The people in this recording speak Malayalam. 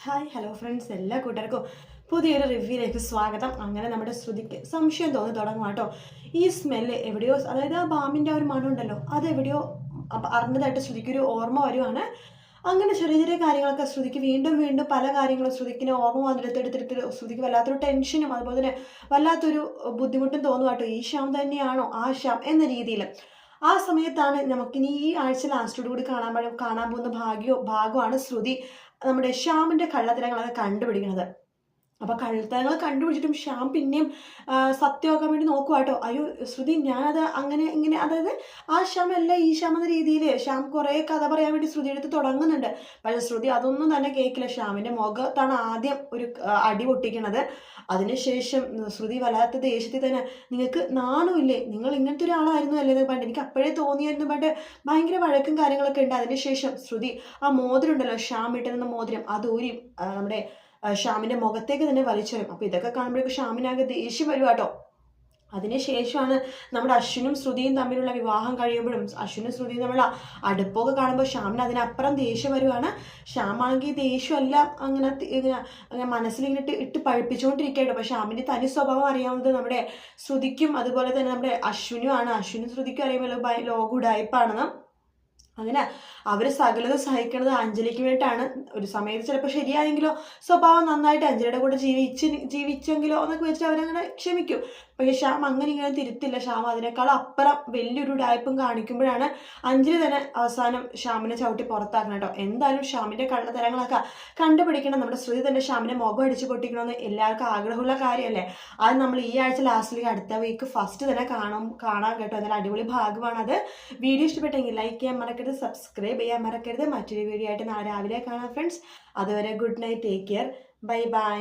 ഹായ് ഹലോ ഫ്രണ്ട്സ്, എല്ലാ കൂട്ടുകാർക്കും പുതിയൊരു റിവ്യൂയിലേക്ക് സ്വാഗതം. അങ്ങനെ നമ്മുടെ ശ്രുതിക്ക് സംശയം തോന്നി തുടങ്ങും കേട്ടോ. ഈ സ്മെല്ല് എവിടെയോ, അതായത് ആ ബാമിൻ്റെ ഒരു മണം ഉണ്ടല്ലോ, അത് എവിടെയോ അറിഞ്ഞതായിട്ട് ശ്രുതിക്കൊരു ഓർമ്മ വരുവാണ്. അങ്ങനെ ചെറിയ ചെറിയ കാര്യങ്ങളൊക്കെ ശ്രുതിക്ക് വീണ്ടും വീണ്ടും പല കാര്യങ്ങളും ശ്രുതിക്കിനെ ഓർമ്മ വന്നെടുത്തെടുത്തെടുത്ത് ശ്രുതിക്ക് വല്ലാത്തൊരു ടെൻഷനും അതുപോലെ തന്നെ വല്ലാത്തൊരു ബുദ്ധിമുട്ടും തോന്നും കേട്ടോ. ഈ ശ്യാം തന്നെയാണോ ആ ശ്യാം എന്ന രീതിയിൽ. ആ സമയത്താണ് നമുക്കിനി ഈ ആഴ്ച ലാസ്റ്റോട് കൂടി കാണാൻ പോകുന്ന ഭാഗമാണ് ശ്രുതി നമ്മുടെ ശ്യാമിൻ്റെ കള്ളത്തരങ്ങളൊക്കെ കണ്ടുപിടിക്കുന്നത്. അപ്പോൾ കള്ളത്തരങ്ങൾ കണ്ടുപിടിച്ചിട്ടും ശ്യാം പിന്നെയും സത്യമാക്കാൻ വേണ്ടി നോക്കുക കേട്ടോ. അയ്യോ ശ്രുതി, ഞാനത് അങ്ങനെ ഇങ്ങനെ, അതായത് ആ ശ്യാമല്ല ഈ ശ്യാം എന്ന രീതിയിൽ ശ്യാം കുറേ കഥ പറയാൻ വേണ്ടി ശ്രുതി എടുത്ത് തുടങ്ങുന്നുണ്ട്. പക്ഷേ ശ്രുതി അതൊന്നും തന്നെ കേൾക്കില്ല. ശ്യാമിൻ്റെ മുഖത്താണ് ആദ്യം ഒരു അടി പൊട്ടിക്കണത്. അതിനുശേഷം ശ്രുതി വല്ലാത്ത ദേഷ്യത്തിൽ തന്നെ, നിങ്ങൾക്ക് നാണമില്ലേ, നിങ്ങൾ ഇങ്ങനത്തെ ഒരാളായിരുന്നു അല്ലേ എന്ന് പറഞ്ഞിട്ട് എനിക്ക് അപ്പോഴേ തോന്നിയായിരുന്നു പറഞ്ഞിട്ട് ഭയങ്കര വഴക്കും കാര്യങ്ങളൊക്കെ ഉണ്ട്. അതിനുശേഷം ശ്രുതി ആ മോതിരം ഉണ്ടല്ലോ, ശ്യാം ഇട്ടിരുന്ന മോതിരം, അത് ഊരി നമ്മുടെ ശ്യാമിൻ്റെ മുഖത്തേക്ക് തന്നെ വലിച്ചെറിയും. അപ്പോൾ ഇതൊക്കെ കാണുമ്പോഴേക്കും ശ്യാമിനാകെ ദേഷ്യം വരും കേട്ടോ. അതിനുശേഷമാണ് നമ്മുടെ അശ്വിനും ശ്രുതിയും തമ്മിലുള്ള വിവാഹം കഴിയുമ്പോഴും അശ്വിനും ശ്രുതിയും തമ്മിലുള്ള അടുപ്പൊക്കെ കാണുമ്പോൾ ശ്യാമിന് അതിനപ്പുറം ദേഷ്യം വരുവാണ്. ശ്യാമാണെങ്കിൽ ദേഷ്യമല്ല അങ്ങനെ മനസ്സിലിങ്ങനെ ഇട്ട് പഴിപ്പിച്ചുകൊണ്ടിരിക്കുകയാണ്. പക്ഷെ ശ്യാമിൻ്റെ തനി സ്വഭാവം അറിയാവുന്നത് നമ്മുടെ ശ്രുതിക്കും അതുപോലെ തന്നെ നമ്മുടെ അശ്വിനുമാണ്. അശ്വിനും ശ്രുതിക്കും അറിയുമ്പോൾ ലോക ഉടായ്പാണെന്ന്. അങ്ങനെ അവർ സകലത സഹിക്കുന്നത് അഞ്ജലിക്ക് വേണ്ടിയിട്ടാണ്. ഒരു സമയത്ത് ചിലപ്പോൾ ശരിയായെങ്കിലോ, സ്വഭാവം നന്നായിട്ട് അഞ്ജലിയുടെ കൂടെ ജീവിച്ചെങ്കിലോ എന്നൊക്കെ വെച്ചിട്ട് അവരങ്ങനെ ക്ഷമിക്കും. പക്ഷേ ശ്യാം അങ്ങനെ ഇങ്ങനെ തിരുത്തില്ല. ശ്യാം അതിനേക്കാൾ അപ്പുറം വലിയൊരു ഉടായ്പും കാണിക്കുമ്പോഴാണ് അഞ്ജലി തന്നെ അവസാനം ശ്യാമിനെ ചവിട്ടി പുറത്താക്കണം കേട്ടോ. എന്തായാലും ശ്യാമിൻ്റെ കള്ളത്തരങ്ങളൊക്കെ കണ്ടുപിടിക്കണം. നമ്മുടെ ശ്രുതി തന്നെ ശ്യാമിനെ മുഖം അടിച്ച് പൊട്ടിക്കണമെന്ന് എല്ലാവർക്കും ആഗ്രഹമുള്ള കാര്യമല്ലേ. അത് നമ്മൾ ഈ ആഴ്ച ലാസ്റ്റിലേക്ക് അടുത്ത വീക്ക് ഫസ്റ്റ് തന്നെ കാണാം കേട്ടോ. എന്നാലും അടിപൊളി ഭാഗമാണത്. വീഡിയോ ഇഷ്ടപ്പെട്ടെങ്കിൽ ലൈക്ക് ചെയ്യാൻ മറക്കരുത്, സബ്സ്ക്രൈബ് ചെയ്യാൻ മറക്കരുത്. മറ്റൊരു വീഡിയോ ആയിട്ട് നാളെ രാവിലെ കാണാം ഫ്രണ്ട്സ്. അതുവരെ good night, take care, bye bye.